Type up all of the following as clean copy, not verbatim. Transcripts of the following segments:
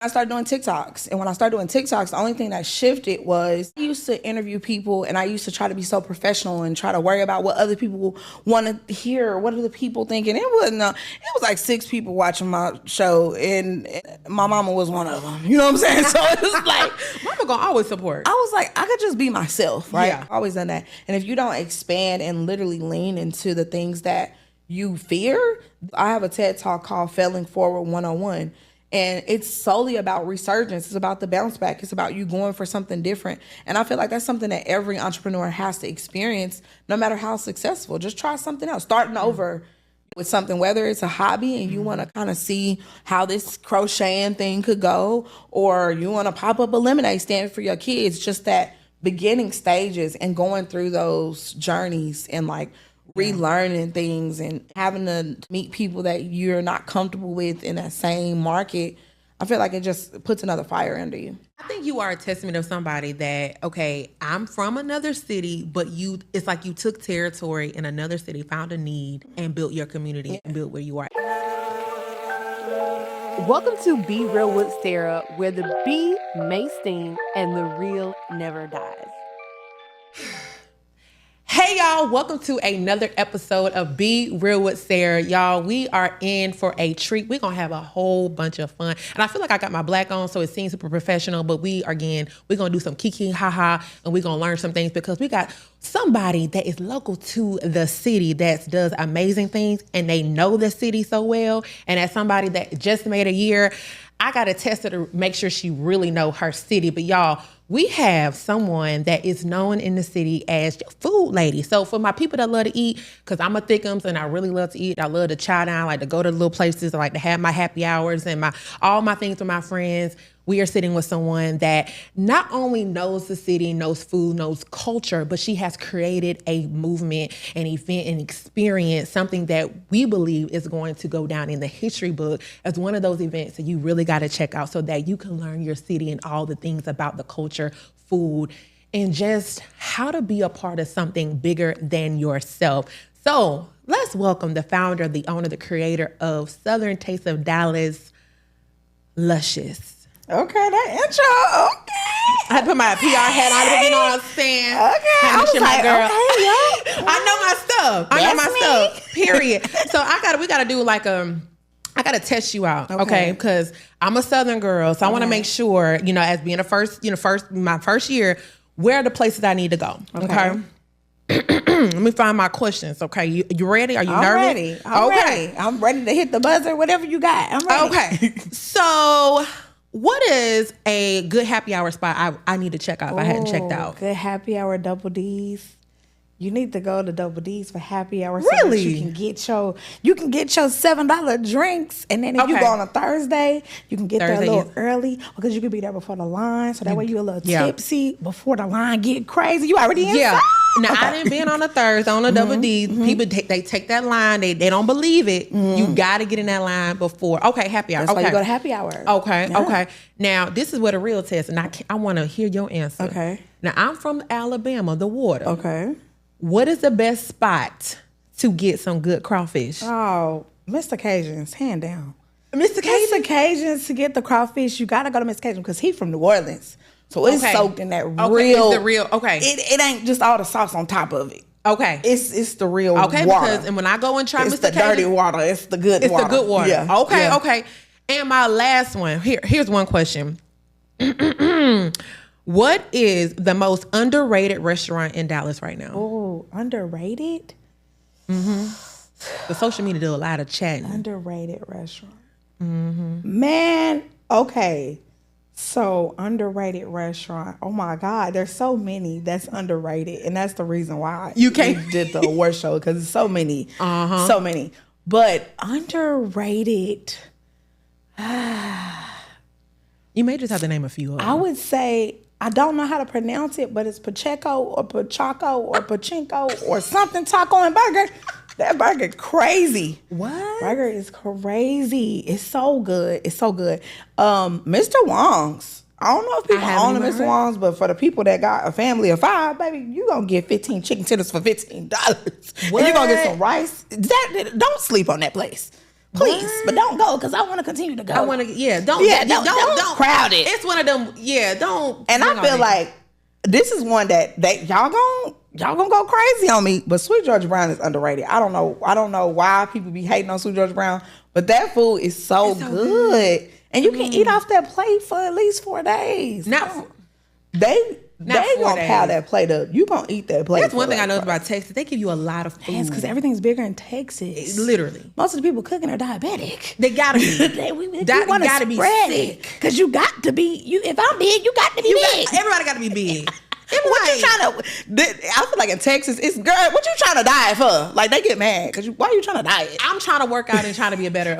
I started doing TikToks. And when I started doing TikToks, the only thing that shifted was I used to interview people and I used to try to be so professional and try to worry about what other people want to hear. What are the people thinking? It was like 6 people watching my show and my mama was one of them. You know what I'm saying? So it was like, mama gonna always support. I was like, I could just be myself, right? Yeah. I've always done that. And if you don't expand and literally lean into the things that you fear, I have a TED Talk called Failing Forward 101. And it's solely about resurgence. It's about the bounce back. It's about you going for something different. And I feel like that's something that every entrepreneur has to experience, no matter how successful. Just try something else. Starting over with something, whether it's a hobby and you want to kind of see how this crocheting thing could go, or you want to pop up a lemonade stand for your kids, just that beginning stages and going through those journeys and like relearning things and having to meet people that you're not comfortable with in that same market. I feel like it just puts another fire under you. I think you are a testament of somebody that, okay, I'm from another city, but it's like you took territory in another city, found a need, and built your community and built where you are. Welcome to Be Real with Sarah, where the bee may sting and the real never dies. Hey y'all, welcome to another episode of Be Real with Sarah. Y'all, we are in for a treat. We're going to have a whole bunch of fun. And I feel like I got my black on, so it seems super professional, but we're going to do some kiki, haha, and we're going to learn some things because we got somebody that is local to the city that does amazing things and they know the city so well. And as somebody that just made a year, I got to test her to make sure she really know her city. But y'all, we have someone that is known in the city as food lady. So for my people that love to eat, because I'm a thickums and I really love to eat. I love to chow down, I like to go to little places. I like to have my happy hours and all my things with my friends. We are sitting with someone that not only knows the city, knows food, knows culture, but she has created a movement, an event, an experience, something that we believe is going to go down in the history book as one of those events that you really got to check out so that you can learn your city and all the things about the culture, food, and just how to be a part of something bigger than yourself. So let's welcome the founder, the owner, the creator of Southern Taste of Dallas, Luscious. Okay, that intro. Okay. I had to put my PR hat on. You know what I'm saying? Okay. I was like, girl. Okay, yo. I know my stuff. I know my stuff. Period. So we gotta do like I gotta test you out, okay? Because I'm a Southern girl, so I want to make sure, as being my first year, where are the places I need to go? Okay. Let me find my questions. Okay, you ready? Are you nervous? I'm ready. I'm ready to hit the buzzer. Whatever you got, I'm ready. Okay. So, what is a good happy hour spot I need to check out if I hadn't checked out? Good happy hour, Double D's. You need to go to Double D's for happy hour. Really? So that you can get your $7 drinks, and then if you go on a Thursday, you can get there a little early because you can be there before the line. So that way you're a little tipsy before the line get crazy. You already inside. Yeah. Now I didn't been on a Thursday on a Double D. People they take that line. They don't believe it. You got to get in that line before. Okay, happy hour. That's why you go to happy hour. Okay, okay. Now this is what a real test, and I want to hear your answer. Okay. Now I'm from Alabama, the water. Okay. What is the best spot to get some good crawfish? Oh, Mr. Cajun's, hand down. Mr. Cajun's to get the crawfish. You got to go to Mr. Cajun because he's from New Orleans. So it's soaked in that real. It's the real. Okay. It ain't just all the sauce on top of it. Okay. It's the real water. Because when I go and try it's Mr. the Cajun, dirty water. It's the good water. It's the good water. Yeah. Okay. Yeah. Okay. And my last one. Here's one question. What is the most underrated restaurant in Dallas right now? Oh, underrated? Mm-hmm. The social media do a lot of chatting. Underrated restaurant. Mm-hmm. Man, okay. So underrated restaurant. Oh my God, there's so many that's underrated, and that's the reason why you can't we did the award show because it's so many, so many. But underrated. You may just have to name a few of them. I would say I don't know how to pronounce it, but it's Pacheco or Pachaco or Pachinko or something taco and burger. That burger crazy. What? Burger is crazy. It's so good. It's so good. Mr. Wong's. I don't know if people own the Mr. Wong's, but for the people that got a family of 5, baby, you gonna get 15 chicken tenders for $15. What? And you gonna get some rice. Don't sleep on that place. Please, What? but don't go because I want to continue to go. I want to, don't crowd it. It's one of them, don't. And I feel like this is one that y'all gonna go crazy on me. But Sweet Georgia Brown is underrated. I don't know why people be hating on Sweet Georgia Brown, but that food is so good. And you can eat off that plate for at least 4 days. They gonna pile that plate up. You gonna eat that plate. That's one thing I know about Texas. They give you a lot of food. Yes, because everything's bigger in Texas. Literally, most of the people cooking are diabetic. They gotta be. we gotta be sick. Because you got to be. If I'm big, you got to be big. Everybody got to be big. What you trying to? I feel like in Texas, it's girl. What you trying to diet for? Like they get mad because why are you trying to diet? I'm trying to work out and trying to be a better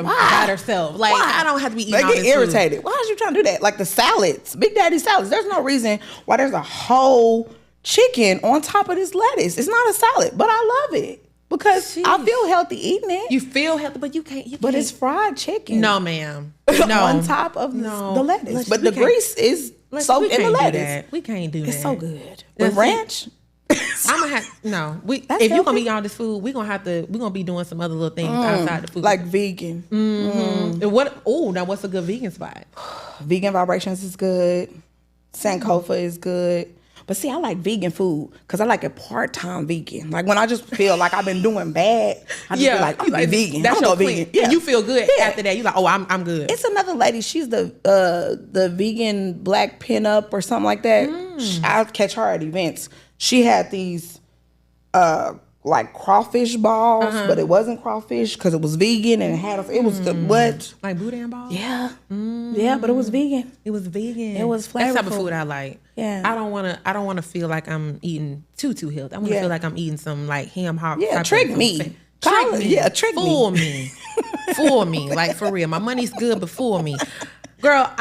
self. Like I don't have to be eating. They all get this irritated. Food. Why are you trying to do that? Like the salads, Big Daddy salads. There's no reason why there's a whole chicken on top of this lettuce. It's not a salad, but I love it because I feel healthy eating it. You feel healthy, but you can't. But it's fried chicken. No, ma'am. No. On top of the lettuce, but the grease is soaked in the lettuce. We can't do that. It's so good with ranch. I'm gonna have if you're gonna be on this food, we're gonna be doing some other little things outside the food, like vegan. Mm-hmm. And now what's a good vegan spot? Vegan Vibrations is good. Sankofa is good. But see, I like vegan food because I like a part-time vegan. Like when I just feel like I've been doing bad, I just be like, I'm vegan. That's your vegan. Yeah. And you feel good after that. You're like, I'm good. It's another lady. She's the vegan black pinup or something like that. I'll catch her at events. She had these like crawfish balls, but it wasn't crawfish because it was vegan and it was the what? Like boudin balls? Yeah. Yeah, but it was vegan. It was vegan. It was flavorful. That's the type of food I like. Yeah. I don't wanna feel like I'm eating too healthy. I wanna feel like I'm eating some like ham hock. Yeah, trick me. Trick fool me. Fool me. Like for real. My money's good, but fool me. Girl,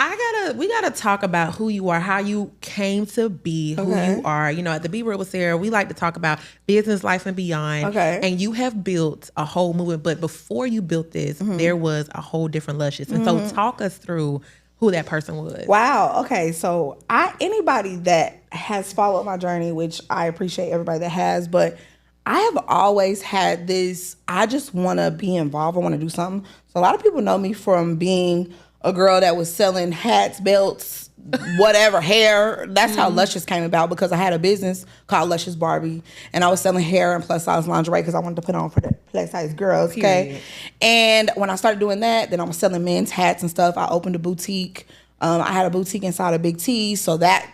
we gotta talk about who you are, how you came to be who you are. You know, at the Be Real with Sarah, we like to talk about business, life, and beyond. Okay. And you have built a whole movement, but before you built this, there was a whole different Luscious. And so talk us through who that person was. Wow. Okay. So anybody that has followed my journey, which I appreciate everybody that has, but I have always had this, I just want to be involved. I want to do something. So a lot of people know me from being a girl that was selling hats, belts, whatever, hair. That's how Luscious came about because I had a business called Luscious Barbie and I was selling hair and plus size lingerie because I wanted to put on for the plus size girls, okay? Period. And when I started doing that, then I was selling men's hats and stuff. I opened a boutique. I had a boutique inside of Big T, so that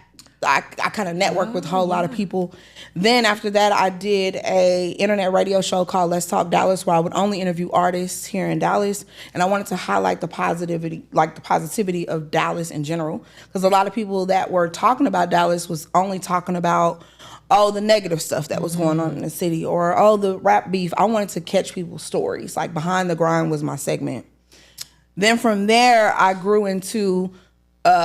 I kind of networked with a whole lot of people. Then after that, I did a internet radio show called Let's Talk Dallas, where I would only interview artists here in Dallas, and I wanted to highlight the positivity of Dallas in general, because a lot of people that were talking about Dallas was only talking about the negative stuff that was going on in the city, or the rap beef. I wanted to catch people's stories. Like Behind the Grind was my segment. Then from there, I grew into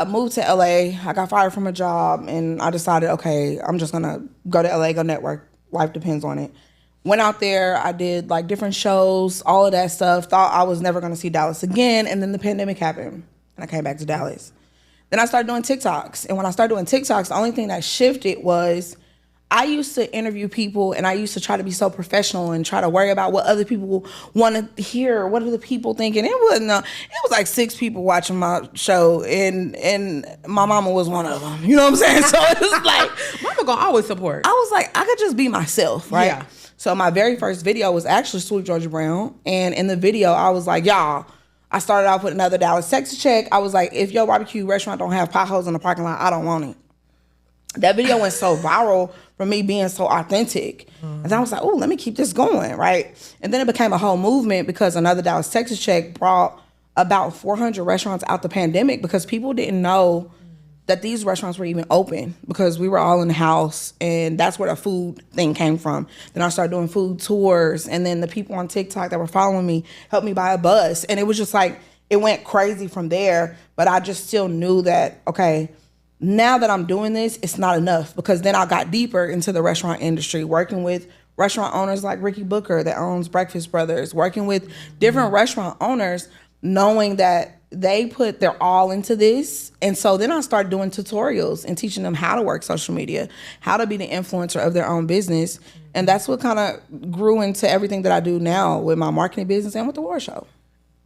moved to LA. I got fired from a job and I decided, okay, I'm just gonna go to LA, go network. Life depends on it. Went out there, I did like different shows, all of that stuff. Thought I was never gonna see Dallas again. And then the pandemic happened and I came back to Dallas. Then I started doing TikToks. And when I started doing TikToks, the only thing that shifted was I used to interview people and I used to try to be so professional and try to worry about what other people want to hear. What are the people thinking? It was like 6 people watching my show and my mama was one of them. You know what I'm saying? So it was like, mama gonna always support. I was like, I could just be myself, right? Yeah. So my very first video was actually Sweet Georgia Brown. And in the video, I was like, y'all, I started off with another Dallas Texas check. I was like, if your barbecue restaurant don't have potholes in the parking lot, I don't want it. That video went so viral from me being so authentic. And I was like, oh, let me keep this going, right? And then it became a whole movement because another Dallas Texas check brought about 400 restaurants out the pandemic because people didn't know that these restaurants were even open because we were all in the house and that's where the food thing came from. Then I started doing food tours and then the people on TikTok that were following me helped me buy a bus. And it was just like, it went crazy from there, but I just still knew that, okay, now that I'm doing this, it's not enough because then I got deeper into the restaurant industry, working with restaurant owners like Ricky Booker that owns Breakfast Brothers, working with different restaurant owners, knowing that they put their all into this. And so then I started doing tutorials and teaching them how to work social media, how to be the influencer of their own business. And that's what kind of grew into everything that I do now with my marketing business and with the War Show.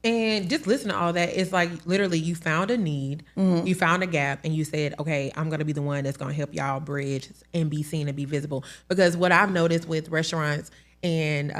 And just listen to all that. It's like literally you found a need, you found a gap, and you said, okay, I'm going to be the one that's going to help y'all bridge and be seen and be visible. Because what I've noticed with restaurants and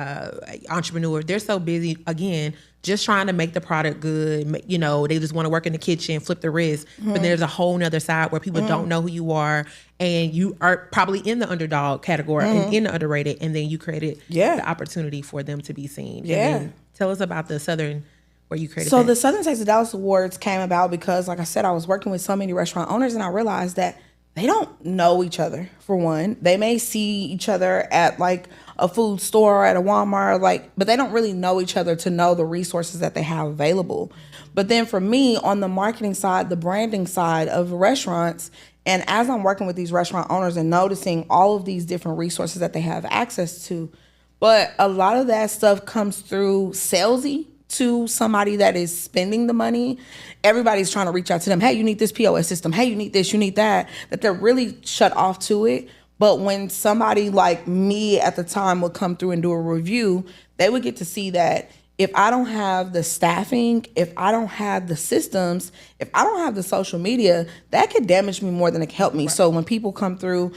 entrepreneurs, they're so busy, again, just trying to make the product good. You know, they just want to work in the kitchen, flip the wrist. But there's a whole nother side where people don't know who you are, and you are probably in the underdog category and in the underrated, and then you created the opportunity for them to be seen. Yeah. And then tell us about the Southern, where you created So that. the Southern Taste of Dallas Awards came about because, like I said, I was working with so many restaurant owners, and I realized that they don't know each other, for one. They may see each other at like a food store or at a Walmart, but they don't really know each other to know the resources that they have available. But then for me, on the marketing side, the branding side of restaurants, and as I'm working with these restaurant owners and noticing all of these different resources that they have access to, but a lot of that stuff comes through salesy to somebody that is spending the money. Everybody's trying to reach out to them. Hey, you need this POS system. Hey, you need this, you need that they're really shut off to it. But when somebody like me at the time would come through and do a review, they would get to see that if I don't have the staffing, if I don't have the systems, if I don't have the social media, that could damage me more than it can help me. Right. So when people come through,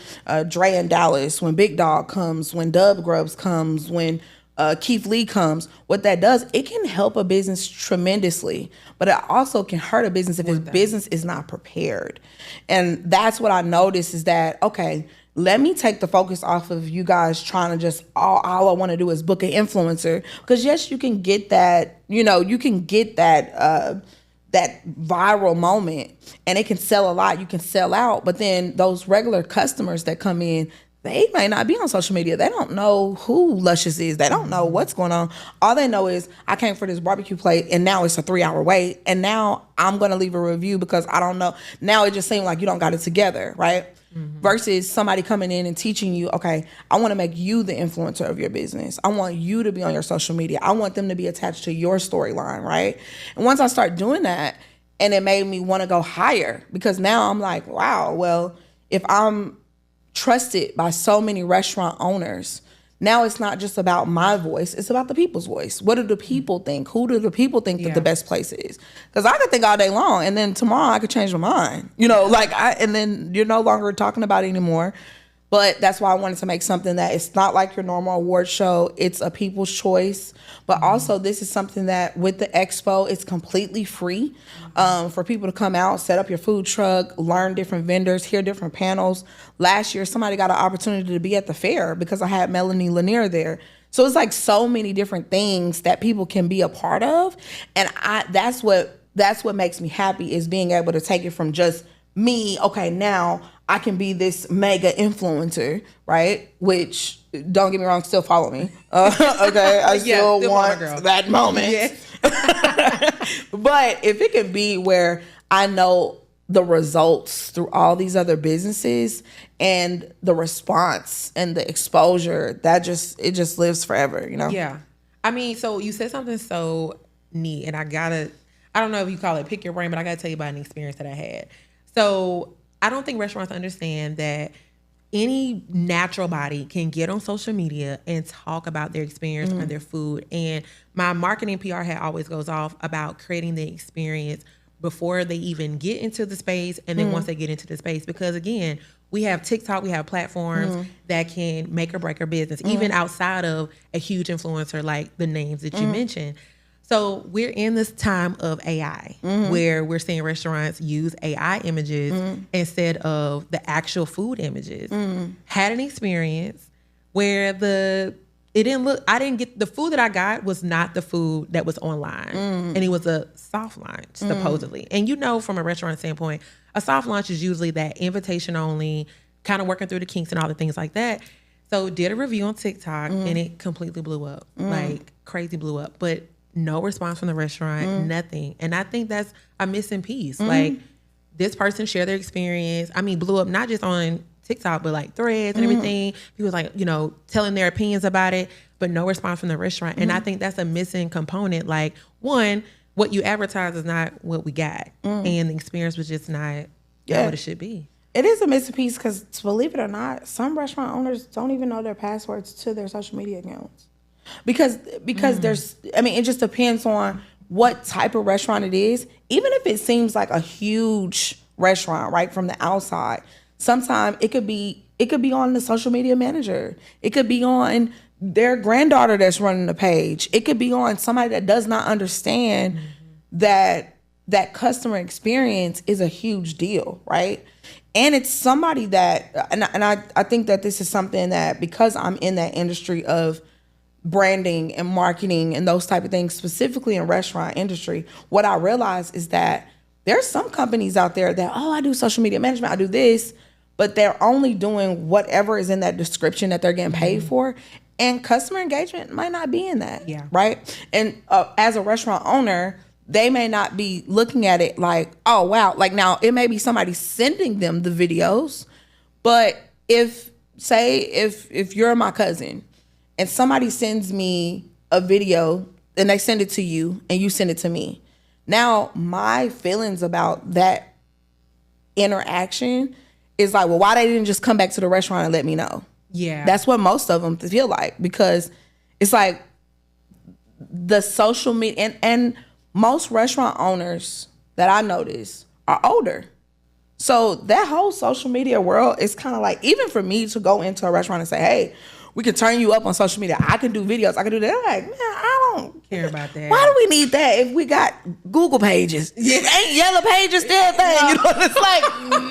Dre in Dallas, when Big Dog comes, when Dub Grubs comes, when Keith Lee comes, what that does, it can help a business tremendously, but it also can hurt a business if his business is not prepared. And that's what I noticed is that, okay, let me take the focus off of you guys trying to just, all I want to do is book an influencer. Because yes, you can get that, you can get that viral moment and it can sell a lot. You can sell out, but then those regular customers that come in, they may not be on social media. They don't know who Luscious is. They don't know what's going on. All they know is I came for this barbecue plate and now it's a 3-hour wait. And now I'm going to leave a review because I don't know. Now it just seemed like you don't got it together, right? Versus somebody coming in and teaching you, okay, I want to make you the influencer of your business. I want you to be on your social media. I want them to be attached to your storyline, right? And once I start doing that, and it made me want to go higher because now I'm like, wow, well, if I'm trusted by so many restaurant owners, now it's not just about my voice, it's about the people's voice. What do the people think? Who do the people think that the best place is? Because I could think all day long and then tomorrow I could change my mind. And then you're no longer talking about it anymore. But that's why I wanted to make something that it's not like your normal award show. It's a people's choice. But also this is something that with the expo, it's completely free for people to come out, set up your food truck, learn different vendors, hear different panels. Last year, somebody got an opportunity to be at the fair because I had Melanie Lanier there. So it's like so many different things that people can be a part of. And that's what makes me happy is being able to take it from just me, okay, now I can be this mega influencer, right? Which, don't get me wrong, still follow me. Okay, I still want that moment. Yes. But if it can be where I know the results through all these other businesses and the response and the exposure, it just lives forever, Yeah. I mean, so you said something so neat, and I don't know if you call it pick your brain, but I gotta tell you about an experience that I had. So I don't think restaurants understand that any natural body can get on social media and talk about their experience or their food. And my marketing PR hat always goes off about creating the experience before they even get into the space and then once they get into the space. Because again, we have TikTok, we have platforms that can make or break our business, even outside of a huge influencer like the names that you mentioned. So we're in this time of AI where we're seeing restaurants use AI images instead of the actual food images. Had an experience where the food that I got was not the food that was online. And it was a soft launch, supposedly. And from a restaurant standpoint, a soft launch is usually that invitation only, kind of working through the kinks and all the things like that. So did a review on TikTok and it completely blew up, like crazy blew up. But no response from the restaurant, nothing. And I think that's a missing piece. Like this person shared their experience. I mean, blew up not just on TikTok, but like threads and everything. People like, telling their opinions about it, but no response from the restaurant. And I think that's a missing component. Like one, what you advertise is not what we got. And the experience was just not what it should be. It is a missing piece because believe it or not, some restaurant owners don't even know their passwords to their social media accounts. Because there's, it just depends on what type of restaurant it is, even if it seems like a huge restaurant, right, from the outside, sometimes it could be on the social media manager. It could be on their granddaughter that's running the page. It could be on somebody that does not understand that customer experience is a huge deal, right? And it's somebody that, and I think that this is something that, because I'm in that industry of branding and marketing and those type of things, specifically in restaurant industry, what I realize is that there's some companies out there that, I do social media management, I do this, but they're only doing whatever is in that description that they're getting paid for. And customer engagement might not be in that, right? And as a restaurant owner, they may not be looking at it like, oh, wow. Like, now, it may be somebody sending them the videos, but if you're my cousin and somebody sends me a video and they send it to you and you send it to me, now my feelings about that interaction is like, well, why they didn't just come back to the restaurant and let me know? Yeah. That's what most of them feel like, because it's like the social media, and most restaurant owners that I notice are older. So that whole social media world is kind of like, even for me to go into a restaurant and say, hey, we can turn you up on social media, I can do videos, I can do that. I'm like, man, I don't care about that. Why do we need that if we got Google pages? Ain't Yellow Pages still a thing? No. You know, it's like,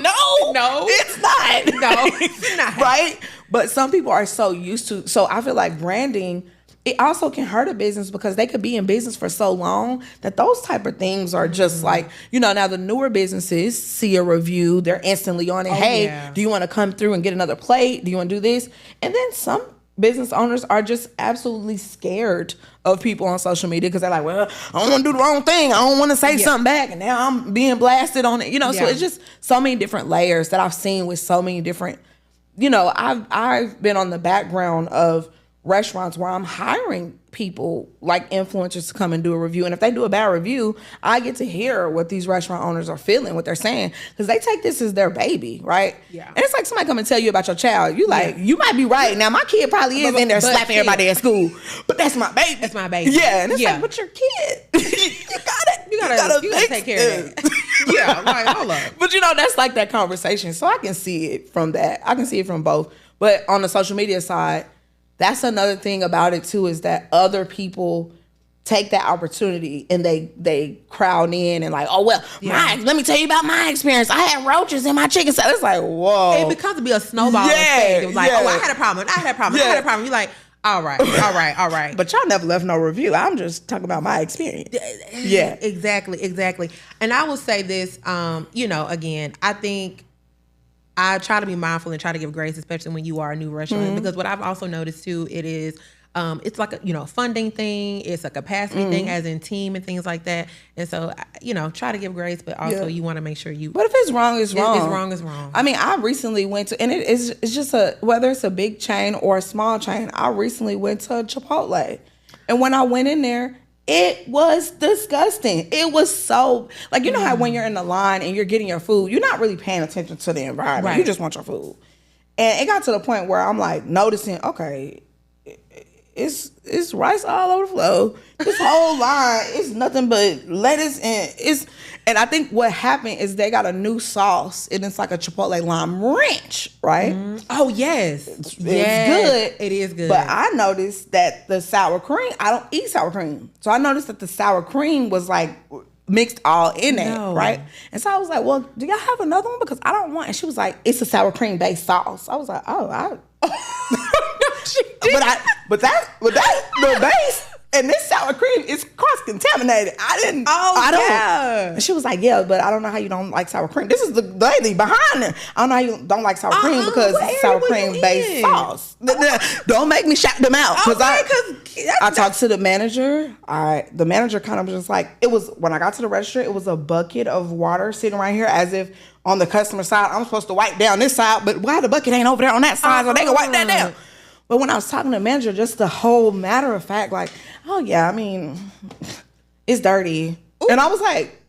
no, it's not. No, it's not. Right? But some people are so used to, so I feel like branding, it also can hurt a business, because they could be in business for so long that those type of things are just like, now the newer businesses see a review, they're instantly on it. Do you want to come through and get another plate? Do you want to do this? And then some business owners are just absolutely scared of people on social media, because they're like, well, I don't want to do the wrong thing. I don't want to say something back, and now I'm being blasted on it. So it's just so many different layers that I've seen with so many different, I've been on the background of restaurants where I'm hiring people like influencers to come and do a review. And if they do a bad review, I get to hear what these restaurant owners are feeling, what they're saying, because they take this as their baby, right? Yeah. And it's like somebody come and tell you about your child. You like, you might be right. Now, my kid probably is in there slapping everybody at school, but that's my baby. That's my baby. Yeah. And it's like, but your kid, you gotta take care of it. Yeah, like, hold up. But that's like that conversation. So I can see it from that. I can see it from both. But on the social media side, that's another thing about it too, is that other people take that opportunity and they crowd in and like, oh, well, let me tell you about my experience. I had roaches in my chicken salad. It's like, whoa. It becomes to be a snowball effect. It was like, I had a problem. You're like, all right. But y'all never left no review. I'm just talking about my experience. Yeah. Exactly. And I will say this, again, I think I try to be mindful and try to give grace, especially when you are a new restaurant, because what I've also noticed too, it is, it's like a, funding thing. It's a capacity thing, as in team and things like that. And so, try to give grace, but also you want to make sure you. But if it's wrong, it's wrong. It's wrong, it's wrong. I mean, I recently went to, and it's just whether it's a big chain or a small chain, I recently went to a Chipotle. And when I went in there, it was disgusting. It was so, like, how when you're in the line and you're getting your food, you're not really paying attention to the environment. Right. You just want your food. And it got to the point where I'm like noticing, okay, it's rice all over the floor. This whole line is nothing but lettuce, and I think what happened is they got a new sauce, and it's like a Chipotle lime ranch, right? Oh yes, it's good. It is good. But I noticed that the sour cream, I don't eat sour cream, so I noticed that the sour cream was like mixed all in it, right? And so I was like, well, do y'all have another one? Because I don't want. And she was like, it's a sour cream based sauce. I was like, but the base and this sour cream is cross contaminated. I don't. And she was like, yeah, but I don't know how you don't like sour cream. This is the lady behind it. I don't know how you don't like sour cream because it's sour cream based sauce. Don't make me shout them out, because I talked to the manager. The manager kind of was just like, it was, when I got to the register, it was a bucket of water sitting right here, as if on the customer side I'm supposed to wipe down this side, but why the bucket ain't over there on that side, so they can wipe that down. But when I was talking to the manager, just the whole matter of fact, like, oh yeah, I mean, it's dirty. Ooh. And I was like,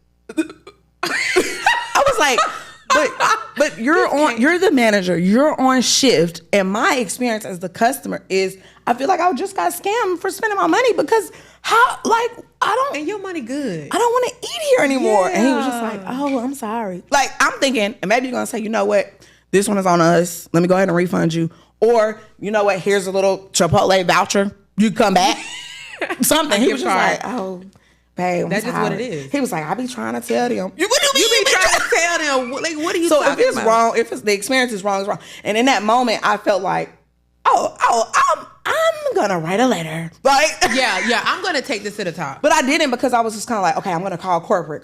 but you're the manager, you're on shift, and my experience as the customer is, I feel like I just got scammed for spending my money, because how, like, And your money good. I don't want to eat here anymore. Yeah. And he was just like, oh, I'm sorry. Like, I'm thinking, and maybe you're going to say, you know what? This one is on us. Let me go ahead and refund you. Or, you know what? Here's a little Chipotle voucher. You come back. Something. He was just like, oh, babe, that's just what it is. He was like, I be trying to tell them. You be trying to tell them, like, what are you so talking if it's about? wrong, if it's the experience is wrong, it's wrong. And in that moment, I felt like, I'm gonna write a letter. Like, yeah, I'm gonna take this to the top. but I didn't, because I was just kind of like, okay, I'm gonna call corporate.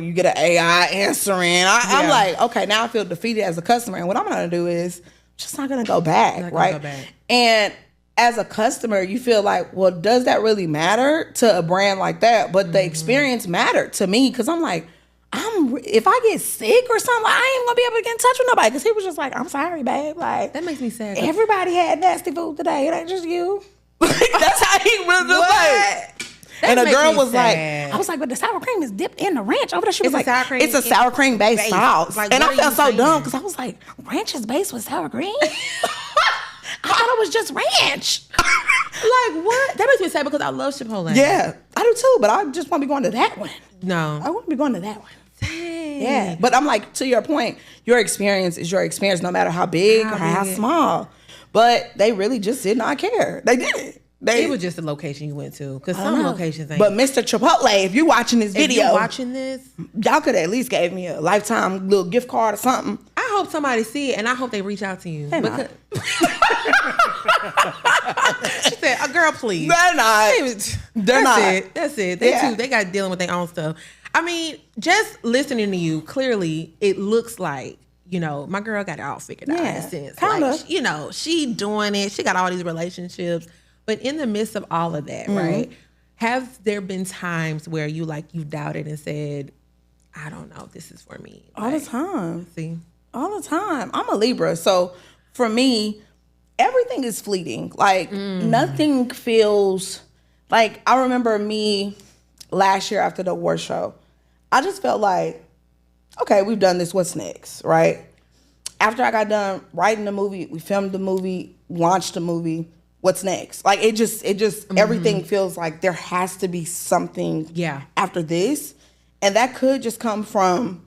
You get an AI answering. I'm like, okay, now I feel defeated as a customer, and what I'm gonna do is just not gonna go back, right? And as a customer, you feel like, well, does that really matter to a brand like that? But the experience mattered to me, because I'm like, if I get sick or something, I ain't gonna be able to get in touch with nobody. Because he was just like, I'm sorry, babe. Like, that makes me sad. Everybody had nasty food today. It ain't just you. That's how he was just like. And the girl was like, I was like, but the sour cream is dipped in the ranch over there. She was like, it's a sour cream based sauce. Like, and I felt so dumb, because I was like, ranch is based with sour cream? I thought it was just ranch. Like, what? That makes me sad, because I love Chipotle. Yeah, I do too, but I just want to be going to that one. No. I want to be going to that one. Dang. Yeah. But I'm like, to your point, your experience is your experience, no matter how big or how small. But they really just did not care. They didn't. It was just the location you went to, because some locations ain't. But Mr. Chipotle, if you're watching this video, watching this, y'all could at least gave me a lifetime little gift card or something. I hope somebody see it, and I hope they reach out to you. They're not. She said, girl, please. They're not. They're not. That's it. They got dealing with their own stuff. I mean, just listening to you, clearly, it looks like, you know, my girl got it all figured out in a sense. Kinda. Like, you know, she doing it. She got all these relationships. But in the midst of all of that, right, have there been times where you doubted and said, I don't know if this is for me? All the time. See? All the time. I'm a Libra. So for me, everything is fleeting. Like, nothing feels like, I remember me last year after the award show, I just felt like, okay, we've done this. What's next, right? After I got done writing the movie, we filmed the movie, launched the movie. What's next? Like, it just everything feels like there has to be something after this. And that could just come from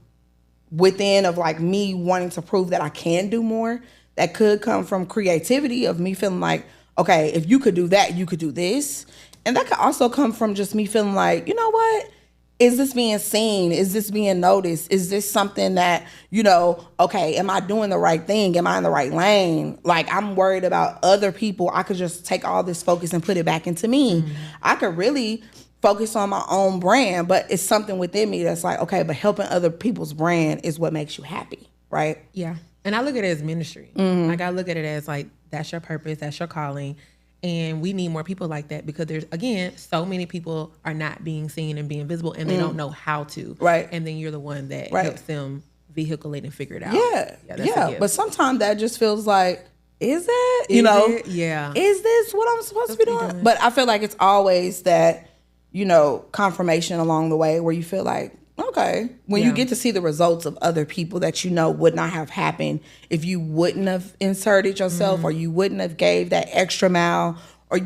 within, of like me wanting to prove that I can do more. That could come from creativity, of me feeling like, okay, if you could do that, you could do this. And that could also come from just me feeling like, you know what? Is this being seen? Is this being noticed? Is this something that, you know, okay, am I doing the right thing? Am I in the right lane? Like, I'm worried about other people. I could just take all this focus and put it back into me. I could really focus on my own brand, but it's something within me that's like, okay, but helping other people's brand is what makes you happy, right? Yeah. And I look at it as ministry. Like, I look at it as like, that's your purpose, that's your calling. And we need more people like that, because there's, again, so many people are not being seen and being visible, and they don't know how to. Right. And then you're the one that helps them vehiculate and figure it out. Yeah. But sometimes that just feels like, is it? You know? Yeah. Is this what I'm supposed to be doing? But I feel like it's always that, you know, confirmation along the way where you feel like, okay, when you get to see the results of other people that you know would not have happened if you wouldn't have inserted yourself, or you wouldn't have gave that extra mile, or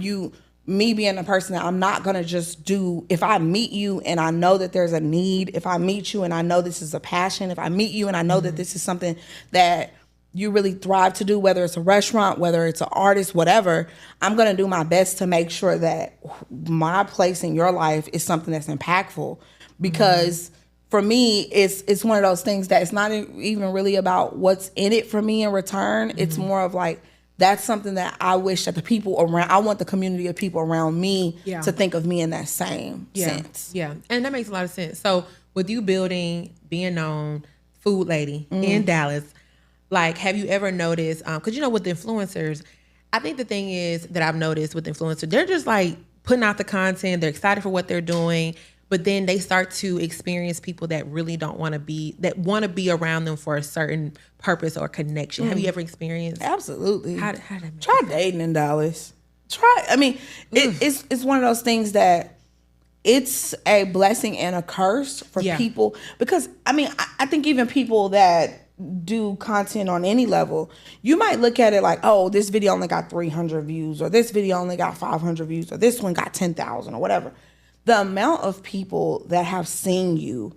me being a person that I'm not going to just do, if I meet you and I know that there's a need, if I meet you and I know this is a passion, if I meet you and I know that this is something that you really thrive to do, whether it's a restaurant, whether it's an artist, whatever, I'm going to do my best to make sure that my place in your life is something that's impactful. Because for me, it's one of those things that it's not even really about what's in it for me in return. It's more of like, that's something that I wish that the people around, I want the community of people around me to think of me in that same sense. Yeah, and that makes a lot of sense. So with you building, being known, food lady in Dallas, like, have you ever noticed, because, you know, with the influencers, I think the thing is that I've noticed with influencers, they're just like putting out the content, they're excited for what they're doing, but then they start to experience people that really don't want to be, that want to be around them for a certain purpose or connection. Have you ever experienced? Absolutely. How did that Try dating in Dallas. I mean, it's one of those things that it's a blessing and a curse for people. Because, I mean, I think even people that do content on any level, you might look at it like, oh, this video only got 300 views, or this video only got 500 views, or this one got 10,000 or whatever. the amount of people that have seen you,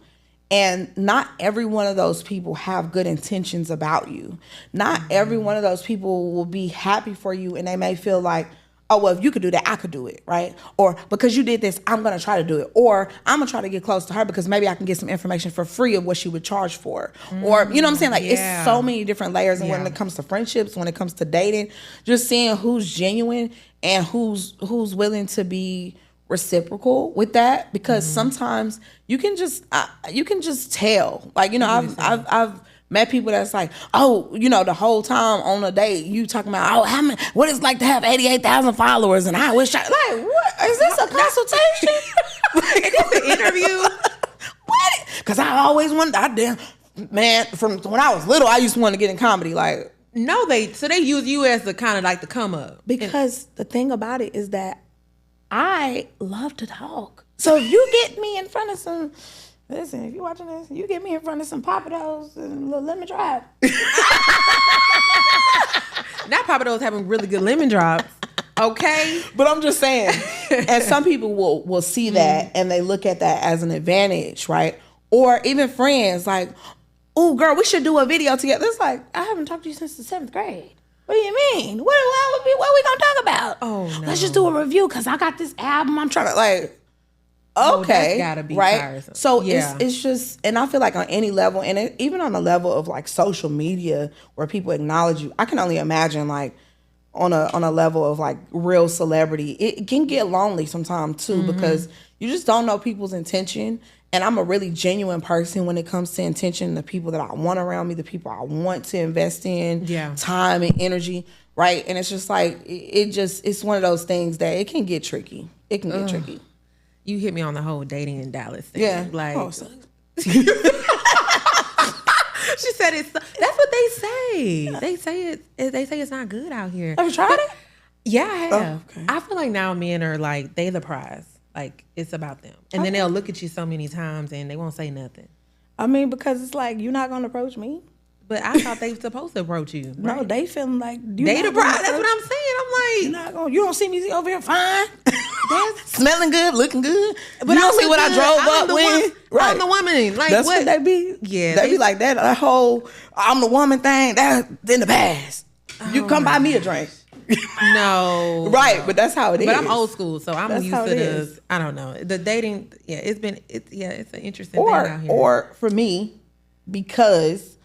and not every one of those people have good intentions about you. Not every one of those people will be happy for you, and they may feel like, oh, well, if you could do that, I could do it, right? Or because you did this, I'm going to try to do it. Or I'm going to try to get close to her because maybe I can get some information for free of what she would charge for. Or, you know what I'm saying? Like, it's so many different layers. And when it comes to friendships, when it comes to dating, just seeing who's genuine and who's willing to be reciprocal with that. Because sometimes you can just tell. Like, you know, I've met people that's like, oh, you know, the whole time on a date, you talking about, oh, what it's like to have 88,000 followers, and I wish like, what? Is this a consultation? Is this an interview? What? Because I always wanted, man, from when I was little, I used to want to get in comedy. Like, no, they use you as the kind of like the come up. Because the thing about it is that I love to talk. So if you get me in front of some, listen, if you're watching this, you get me in front of some Papados and a little lemon drop. Now Papados having really good lemon drops. Okay. But I'm just saying, and some people will see that and they look at that as an advantage, right? Or even friends like, oh, girl, we should do a video together. It's like, I haven't talked to you since the 7th grade. What do you mean? What are we going to talk about? Oh, no. Let's just do a review because I got this album I'm trying to, like, okay, that's gotta be right? tiresome. So it's just, and I feel like on any level, and even on the level of like social media where people acknowledge you, I can only imagine like on a level of like real celebrity, it can get lonely sometimes too, because you just don't know people's intention. And I'm a really genuine person when it comes to intention, the people that I want around me, the people I want to invest in, time and energy, right? And it's just like, it's one of those things that it can get tricky. It can get tricky. You hit me on the whole dating in Dallas thing. Yeah. Like, she said it's, that's what they say. They say it's not good out here. Have you tried it? Yeah, I have. Oh, okay. I feel like now men are like, they the prize. Like, it's about them. And then they'll look at you so many times and they won't say nothing. I mean, because it's like, you're not going to approach me. But I thought they were supposed to approach you. Right? No, they feeling like they the prize. That's what I'm saying. I'm like, you don't see me over here fine. Smelling good, looking good. But you don't see what I drove up with. Right. I'm the woman. Like, that's what they be. Yeah, they be like that. That whole I'm the woman thing. That's in the past. You come buy me a drink. No. Right, but that's how it is. But I'm old school, so I'm used to this. I don't know. The dating, it's an interesting thing out here. Or for me, because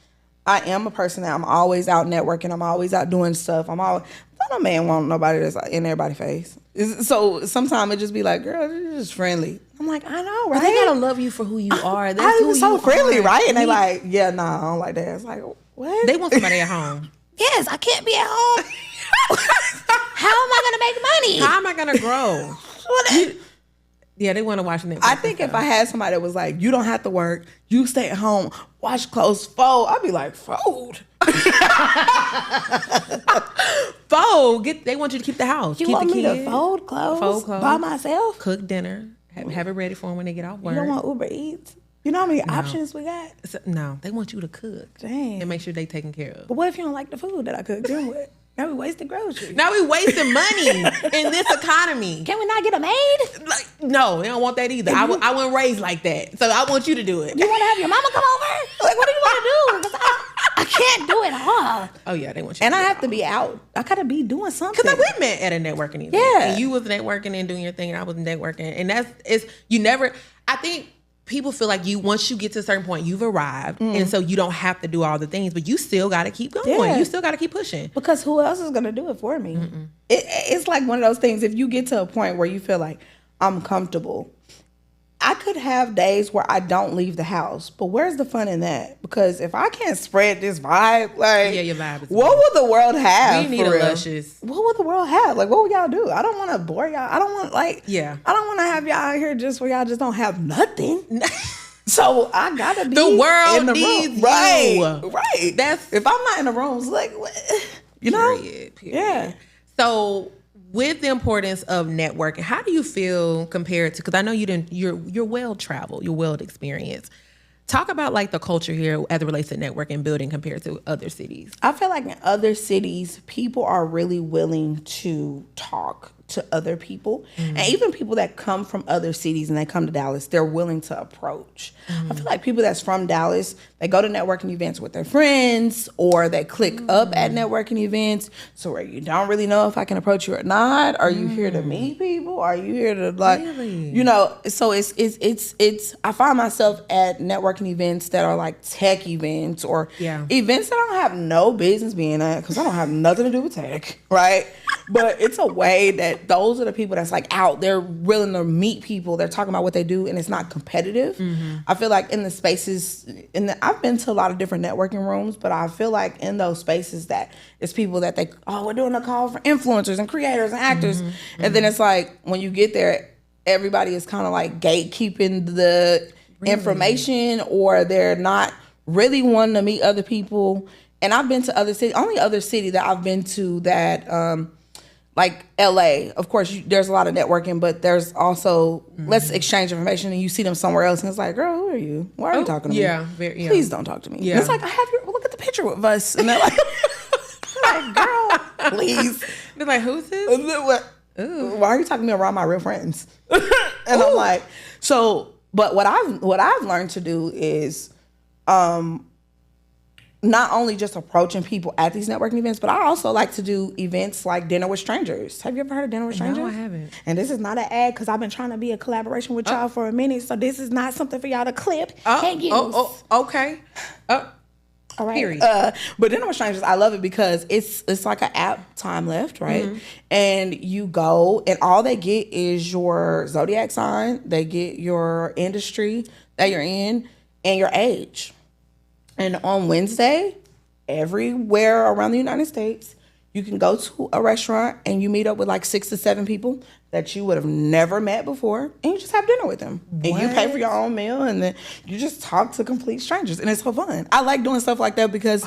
I am a person that I'm always out networking, I'm always out doing stuff. I don't man want nobody that's in everybody's face. So sometimes it just be like, girl, you're just friendly. I'm like, I know, right? But they gotta love you for who you are. That's who so you friendly, are. right? And they like, yeah, nah, I don't like that. It's like, what? They want somebody at home. Yes, I can't be at home. How am I gonna make money? How am I gonna grow? Yeah, they want to watch Netflix. I think if I had somebody that was like, you don't have to work, you stay at home, watch clothes fold, I'd be like, fold. Fold. They want you to keep the house. You keep want the me kids, to fold clothes by myself? Cook dinner. Have it ready for them when they get off work. You don't want Uber Eats? You know how many options we got? No, they want you to cook. Dang. And make sure they taken care of. But what if you don't like the food that I cook? Then what? Now we wasting groceries. Now we wasting money in this economy. Can we not get a maid? Like, no, they don't want that either. I wasn't raised like that. So I want you to do it. You want to have your mama come over? Like, what do you want to do? Because I can't do it all. Oh, yeah, they want you and to do I it have to be out. I got to be doing something. Because we met at a networking event. Yeah. And you was networking and doing your thing, and I was networking. And I think people feel like once you get to a certain point, you've arrived. And so you don't have to do all the things, but you still got to keep going. Yeah. You still got to keep pushing. Because who else is going to do it for me? It's like one of those things, if you get to a point where you feel like I'm comfortable, I could have days where I don't leave the house, but where's the fun in that? Because if I can't spread this vibe, like, your vibe is what would the world have? We need a Luscious. What would the world have? Like, what would y'all do? I don't want to bore y'all. I don't want, like, yeah. I don't want to have y'all out here just where y'all just don't have nothing. So I gotta be the world in the needs room. you. Right. That's if I'm not in the room, it's like, what? You know? Period. Yeah. So with the importance of networking, how do you feel compared to, because I know you're well traveled, you're well experienced. Talk about like the culture here as it relates to networking building compared to other cities. I feel like in other cities, people are really willing to talk to other people. And even people that come from other cities and they come to Dallas, they're willing to approach. I feel like people that's from Dallas, they go to networking events with their friends, or they click up at networking events. So where you don't really know if I can approach you or not. Are you here to meet people? Are you here to like, you know, so it's I find myself at networking events that are like tech events or events that I don't have no business being at because I don't have nothing to do with tech, right? But it's a way that those are the people that's like out there willing to meet people. They're talking about what they do and it's not competitive. I feel like in the spaces, I've been to a lot of different networking rooms, but I feel like in those spaces that it's people that we're doing a call for influencers and creators and actors. And then it's like when you get there, everybody is kind of like gatekeeping the information, or they're not really wanting to meet other people. And I've been to other cities. Only other city that I've been to that, like LA, of course, there's a lot of networking, but there's also let's exchange information, and you see them somewhere else, and it's like, girl, who are you? Why are you talking to me? Please don't talk to me. And it's like, I have look at the picture with us, and they're like, girl, please. They're like, who's this? Why are you talking to me around my real friends? And I'm like, so. But what I've learned to do is, not only just approaching people at these networking events, but I also like to do events like Dinner with Strangers. Have you ever heard of Dinner with Strangers? No, I haven't. And this is not an ad because I've been trying to be a collaboration with y'all for a minute. So this is not something for y'all to clip and use. Okay. All right. Period. But Dinner with Strangers, I love it because it's like an app, time left, right? And you go, and all they get is your zodiac sign. They get your industry that you're in and your age. And on Wednesday, everywhere around the United States, you can go to a restaurant and you meet up with like 6 to 7 people that you would have never met before, and you just have dinner with them. And you pay for your own meal, and then you just talk to complete strangers, and it's so fun. I like doing stuff like that because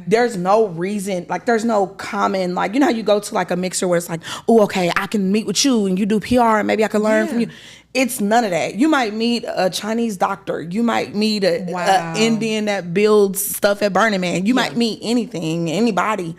there's no reason, like there's no common, like, you know how you go to like a mixer where it's like, oh, okay, I can meet with you and you do PR and maybe I can learn from you. It's none of that. You might meet a Chinese doctor. You might meet a Indian that builds stuff at Burning Man. You might meet anything, anybody.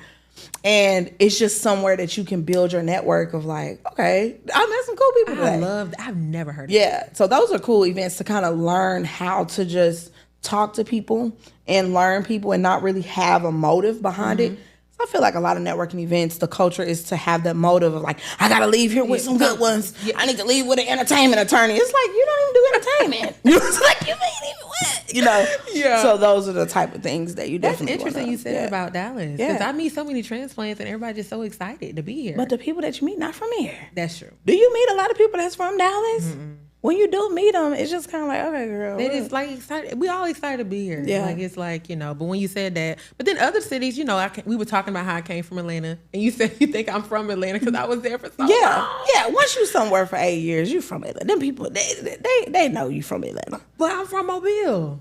And it's just somewhere that you can build your network of like, okay, I met some cool people today. I've never heard of that. So those are cool events to kind of learn how to just talk to people and learn people and not really have a motive behind it. I feel like a lot of networking events, the culture is to have that motive of like, I gotta leave here with some good ones. I need to leave with an entertainment attorney. It's like, you don't even do entertainment. It's like, you ain't even what? You know? So those are the type of things that you definitely That's interesting you said that about Dallas. Because I meet so many transplants and everybody's just so excited to be here. But the people that you meet, not from here. That's true. Do you meet a lot of people that's from Dallas? When you do meet them, it's just kind of like, okay, girl. They just like excited. We all excited to be here. Yeah. Like, it's like, you know, but when you said that, but then other cities, you know, we were talking about how I came from Atlanta, and you said you think I'm from Atlanta because I was there for so long. Yeah. Once you somewhere for 8 years, you from Atlanta. Them people, they know you from Atlanta. But I'm from Mobile.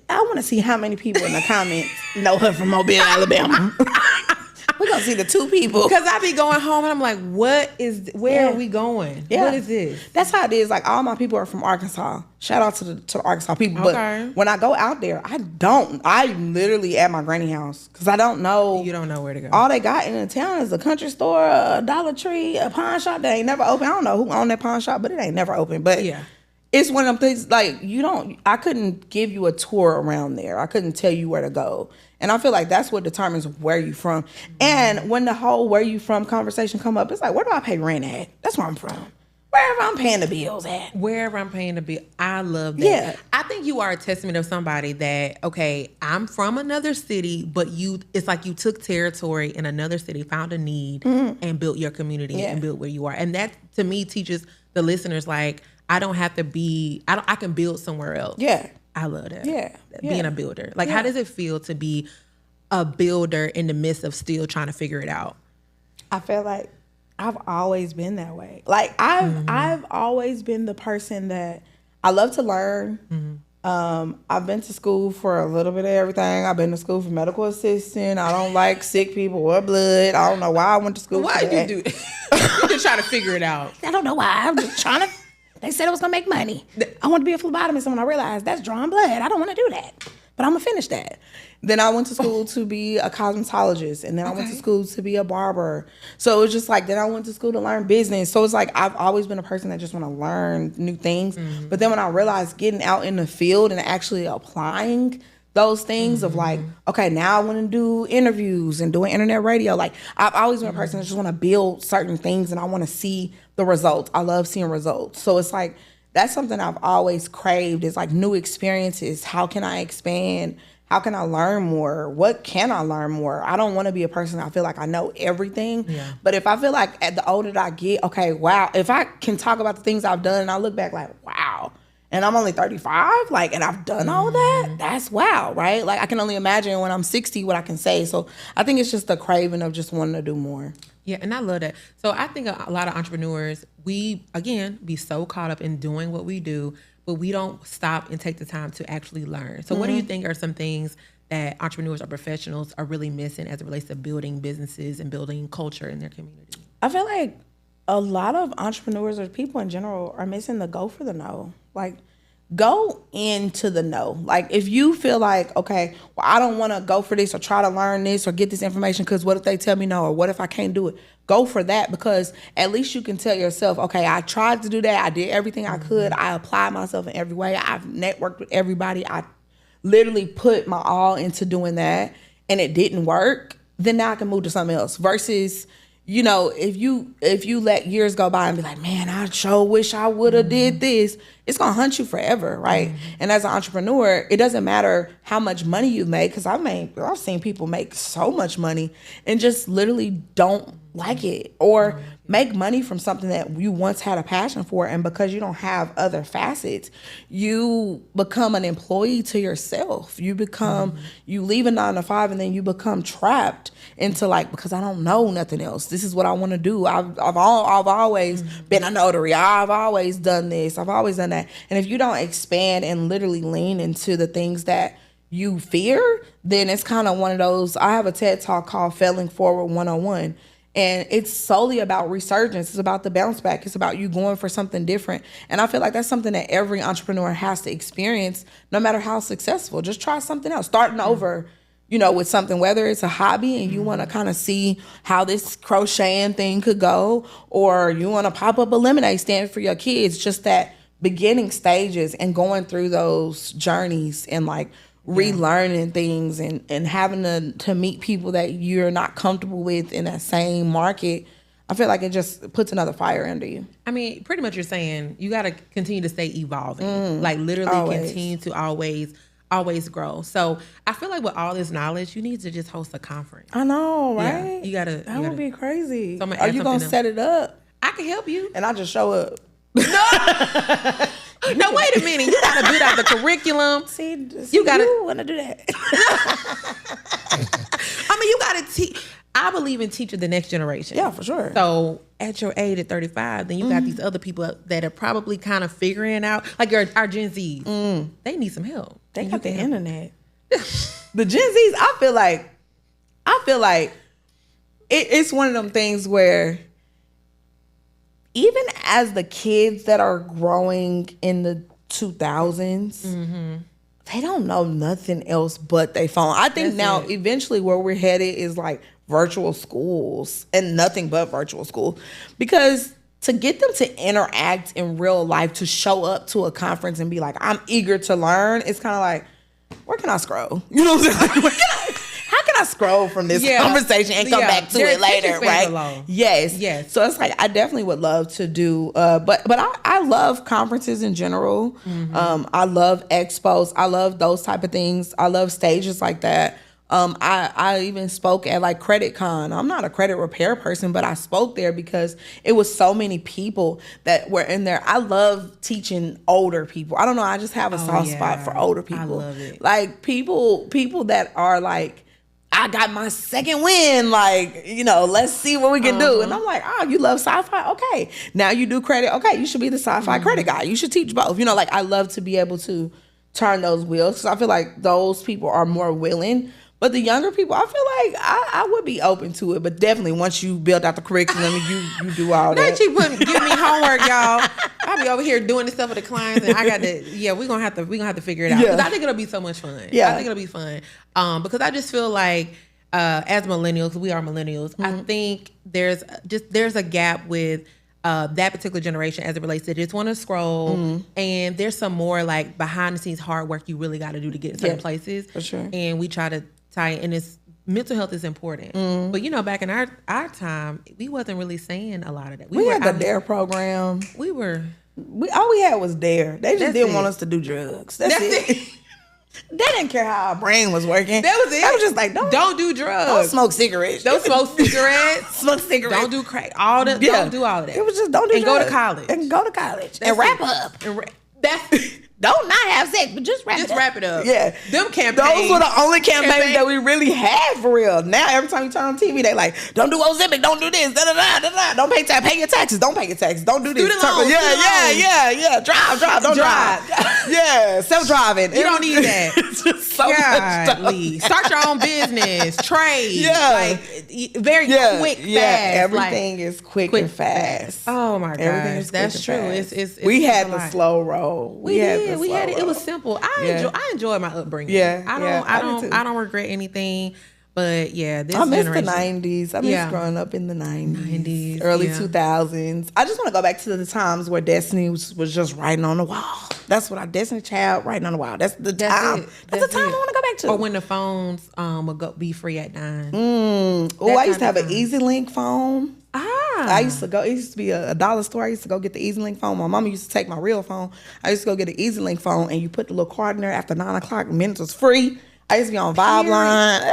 I want to see how many people in the comments know her from Mobile, Alabama. We're going to see the 2 people. Because I be going home and I'm like, where are we going? Yeah. What is this? That's how it is. Like, all my people are from Arkansas. Shout out to the Arkansas people. Okay. But when I go out there, I'm literally at my granny house because I don't know. You don't know where to go. All they got in the town is a country store, a Dollar Tree, a pawn shop that ain't never open. I don't know who owned that pawn shop, but it ain't never open. But it's one of them things, like, I couldn't give you a tour around there. I couldn't tell you where to go. And I feel like that's what determines where you from. And when the whole where you from conversation come up, it's like, where do I pay rent at? That's where I'm from. Wherever I'm paying the bills at. Wherever I'm paying the bill. I love that. Yeah. I think you are a testament of somebody that, okay, I'm from another city, but it's like you took territory in another city, found a need, and built your community and built where you are. And that, to me, teaches the listeners, like, I can build somewhere else. Yeah. I love that. Yeah. Being a builder. Like, how does it feel to be a builder in the midst of still trying to figure it out? I feel like I've always been that way. Like, I've always been the person that I love to learn. I've been to school for a little bit of everything. I've been to school for medical assistant. I don't like sick people or blood. I don't know why I went to school for that. Why did you do that? You're just trying to figure it out. I don't know why. I'm just trying to. They said it was going to make money. I want to be a phlebotomist, and when I realized that's drawing blood, I don't want to do that. but I'm gonna finish that. Then I went to school to be a cosmetologist, and then I went to school to be a barber. So it was just like, then I went to school to learn business. So it's like, I've always been a person that just want to learn new things. But then when I realized getting out in the field and actually applying those things of like, okay, now I want to do interviews and doing internet radio. Like, I've always been a person that just want to build certain things, and I want to see the results. I love seeing results. So it's like, that's something I've always craved, is like new experiences. How can I expand? How can I learn more? What can I learn more? I don't want to be a person I feel like I know everything. Yeah. But if I feel like at the older that I get, okay, wow, if I can talk about the things I've done and I look back like, wow, and I'm only 35, like, and I've done all that, that's wow, right? Like, I can only imagine when I'm 60 what I can say. So I think it's just the craving of just wanting to do more. Yeah, and I love that. So I think a lot of entrepreneurs, we, again, be so caught up in doing what we do, but we don't stop and take the time to actually learn. So what do you think are some things that entrepreneurs or professionals are really missing as it relates to building businesses and building culture in their community? I feel like a lot of entrepreneurs or people in general are missing the go for the no. Like, go into the no. Like, if you feel like, okay, well, I don't want to go for this or try to learn this or get this information because what if they tell me no, or what if I can't do it? Go for that, because at least you can tell yourself, okay, I tried to do that. I did everything I could. I applied myself in every way. I've networked with everybody. I literally put my all into doing that, and it didn't work. Then now I can move to something else. Versus, you know, if you let years go by and be like, man, I sure wish I would have did this, it's gonna hunt you forever, right? And as an entrepreneur, it doesn't matter how much money you make, because I've seen people make so much money and just literally don't like it, or make money from something that you once had a passion for, and because you don't have other facets, you become an employee to yourself. You become, you leave a 9 to 5, and then you become trapped into like, because I don't know nothing else. This is what I want to do. I've always been a notary. I've always done this. I've always done that. And if you don't expand and literally lean into the things that you fear, then it's kind of one of those. I have a TED Talk called Failing Forward 101. And it's solely about resurgence. It's about the bounce back. It's about you going for something different. And I feel like that's something that every entrepreneur has to experience, no matter how successful. Just try something else. Starting over, you know, with something, whether it's a hobby and you want to kind of see how this crocheting thing could go, or you want to pop up a lemonade stand for your kids, just that beginning stages and going through those journeys and like relearning things and having to meet people that you're not comfortable with in that same market. I feel like it just puts another fire under you. I mean, pretty much you're saying you got to continue to stay evolving, like literally continue to always grow. So I feel like with all this knowledge, you need to just host a conference. I know, right? Yeah, you gotta. That would be crazy. So are you gonna set it up? I can help you, and I just show up. No, wait a minute. You gotta build out the curriculum. See you gotta want to do that. I mean, you gotta teach. I believe in teaching the next generation. Yeah, for sure. So at your age at 35, then you got these other people that are probably kind of figuring out, like our Gen Zs. They need some help. They got the internet. The Gen Zs, I feel like it's one of them things where even as the kids that are growing in the 2000s, they don't know nothing else but their phone. I think eventually where we're headed is like virtual schools and nothing but virtual school, because to get them to interact in real life, to show up to a conference and be like, I'm eager to learn, it's kind of like, where can I scroll? You know what I'm saying? How can I scroll from this conversation and come back to it later, right? Yes. So it's like, I definitely would love to do, but I love conferences in general. I love expos. I love those type of things. I love stages like that. I even spoke at like Credit Con. I'm not a credit repair person, but I spoke there because it was so many people that were in there. I love teaching older people. I don't know. I just have a soft spot for older people. I love it. Like people that are like, I got my second win. Like, you know, let's see what we can do. And I'm like, oh, you love sci-fi? Okay. Now you do credit. Okay. You should be the sci-fi credit guy. You should teach both. You know, like I love to be able to turn those wheels, because I feel like those people are more willing. But the younger people, I feel like I would be open to it. But definitely once you build out the curriculum, you do all that. Not you give me homework, y'all. I'll be over here doing this stuff with the clients, and I got to. Yeah, we're gonna have to figure it out. Because I think it'll be so much fun. Yeah, I think it'll be fun. Because I just feel like as millennials, we are millennials. I think there's a gap with that particular generation as it relates to just want to scroll, and there's some more like behind the scenes hard work you really got to do to get in certain places. For sure. And we try to tie it, and it's mental health is important. But back in our time, we wasn't really saying a lot of that. We had the DARE program. All we had was DARE. They just didn't want us to do drugs. That's it. They didn't care how our brain was working. That was it. They was just like, don't do drugs. Don't smoke cigarettes. Don't smoke cigarettes. Smoke cigarettes. Don't do crack. Don't do all of that. It was just don't do and drugs. Go to college. And go to college. And wrap up. That's don't not have sex, but just wrap it up. Yeah. Them campaigns. Those were the only campaigns that we really had for real. Now, every time you turn on TV, they like, don't do Ozempic, don't do this, da-da-da. Don't pay your taxes. Don't pay your taxes. Don't do this. Yeah. Drive. Don't drive. Yeah. Self-driving. You don't need that. It's just so much stuff. Start your own business. Trade. Yeah. Like, very quick, fast. Everything is quick and fast. Oh, my gosh. That's true. We had the slow roll. We did. We had it. It was simple. I enjoy my upbringing. Yeah. I don't regret anything. But this I miss generation. the 90s. I miss growing up in the 90s. Early 2000s. I just want to go back to the times where Destiny was just writing on the wall. That's what our Destiny Child writing on the wall. That's the time. That's the time I want to go back to. Or when the phones would be free at 9. I used to have an Easy Link phone. I used to go. It used to be a dollar store. I used to go get the Easy Link phone. My mama used to take my real phone. I used to go get an Easy Link phone, and you put the little card in there. After 9 o'clock, minutes was free. I used to be on Vibe line.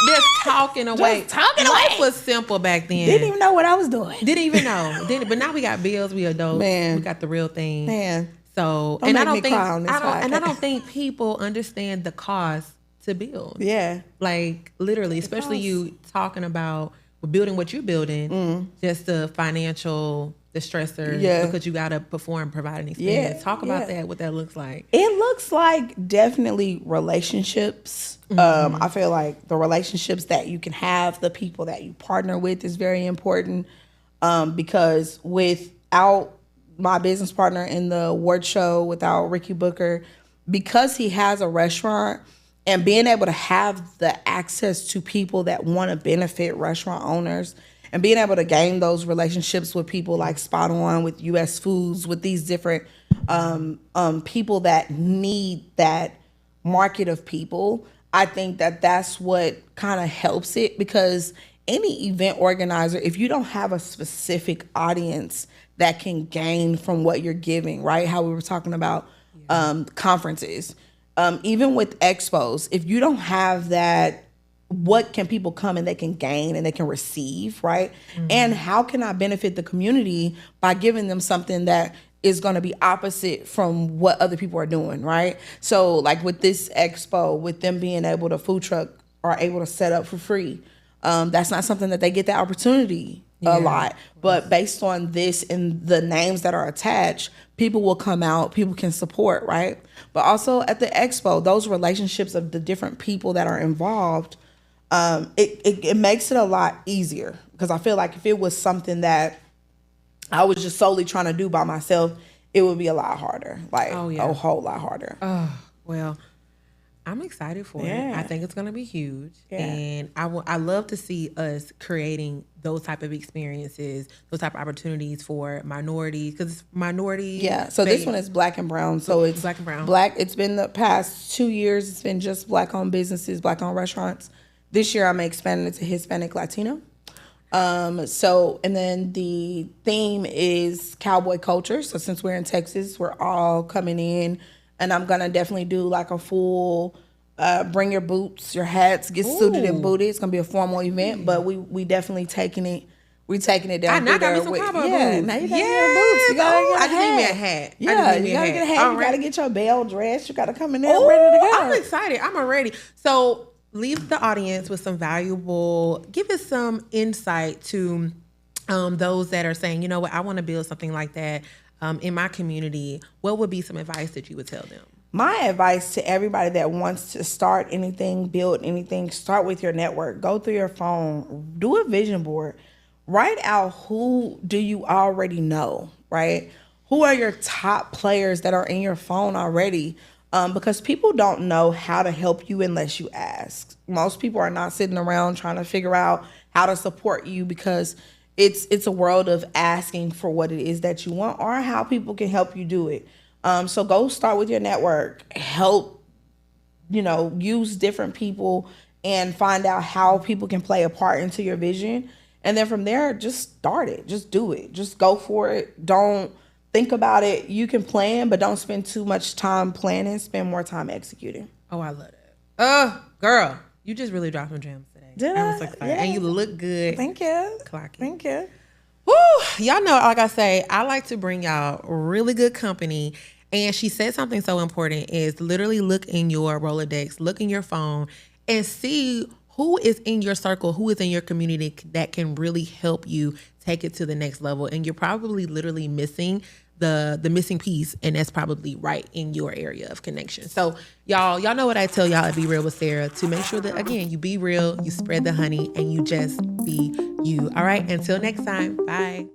Just talking away. Life was simple back then. Didn't even know what I was doing. Didn't even know. But now we got bills. We adults. Man, we got the real thing. Man. So I don't think people understand the cost to build. Yeah. Like literally, especially you talking about building what you're building, just the financial stressor because you got to perform, provide an experience. Talk about that, what that looks like. It looks like definitely relationships. I feel like the relationships that you can have, the people that you partner with is very important because without my business partner in the award show, without Ricky Booker, because he has a restaurant and being able to have the access to people that want to benefit restaurant owners and being able to gain those relationships with people like Spot On, with US Foods, with these different people that need that market of people, I think that that's what kind of helps it because any event organizer, if you don't have a specific audience that can gain from what you're giving, right? How we were talking about conferences, even with expos, if you don't have that, what can people come and they can gain and they can receive, right? And how can I benefit the community by giving them something that is going to be opposite from what other people are doing, right? So like with this expo, with them being able to food truck are able to set up for free, that's not something that they get that opportunity a lot. But based on this and the names that are attached, people will come out, people can support, right? But also at the expo, those relationships of the different people that are involved, it makes it a lot easier because I feel like if it was something that I was just solely trying to do by myself, it would be a lot harder, like a whole lot harder. Oh, well, I'm excited for it. I think it's going to be huge. And I love to see us creating those type of experiences, those type of opportunities for minorities, because it's minority. Yeah, so this one is Black and Brown. So it's Black and Brown. Black, it's been the past 2 years, it's been just Black-owned businesses, Black-owned restaurants. This year I'm expanding it to Hispanic Latino. And then the theme is cowboy culture. So since we're in Texas, we're all coming in, and I'm gonna definitely do like a full bring your boots, your hats, get suited and booted. It's gonna be a formal event, but we definitely taking it. We taking it down. I got me some cowboy boots. Now you got your boots. You gotta get a hat. I just need me a hat. Yeah, you gotta get a hat. You gotta get your bell dressed. You gotta come in there ready to go. I'm excited. I'm ready. So leave the audience with some valuable, give us some insight to those that are saying, you know what, I want to build something like that in my community. What would be some advice that you would tell them? My advice to everybody that wants to start anything, build anything, start with your network. Go through your phone, do a vision board. Write out who do you already know, right? Who are your top players that are in your phone already? Because people don't know how to help you unless you ask. Most people are not sitting around trying to figure out how to support you because it's a world of asking for what it is that you want or how people can help you do it. So go start with your network, help, use different people and find out how people can play a part into your vision. And then from there, just start it. Just do it. Just go for it. Don't think about it. You can plan, but don't spend too much time planning. Spend more time executing. Oh, I love that. Oh, girl, you just really dropped some gems today. Did I I? was so excited. Yeah. And you look good. Thank you. Clock it. Thank you. Woo! Y'all know, like I say, I like to bring y'all really good company. And she said something so important is literally look in your Rolodex, look in your phone, and see who is in your circle, who is in your community that can really help you take it to the next level. And you're probably literally missing the missing piece, and that's probably right in your area of connection. So y'all know what I tell y'all at Be Real with Sarah, to make sure that, again, you be real, you spread the honey, and you just be you. All right, until next time, bye.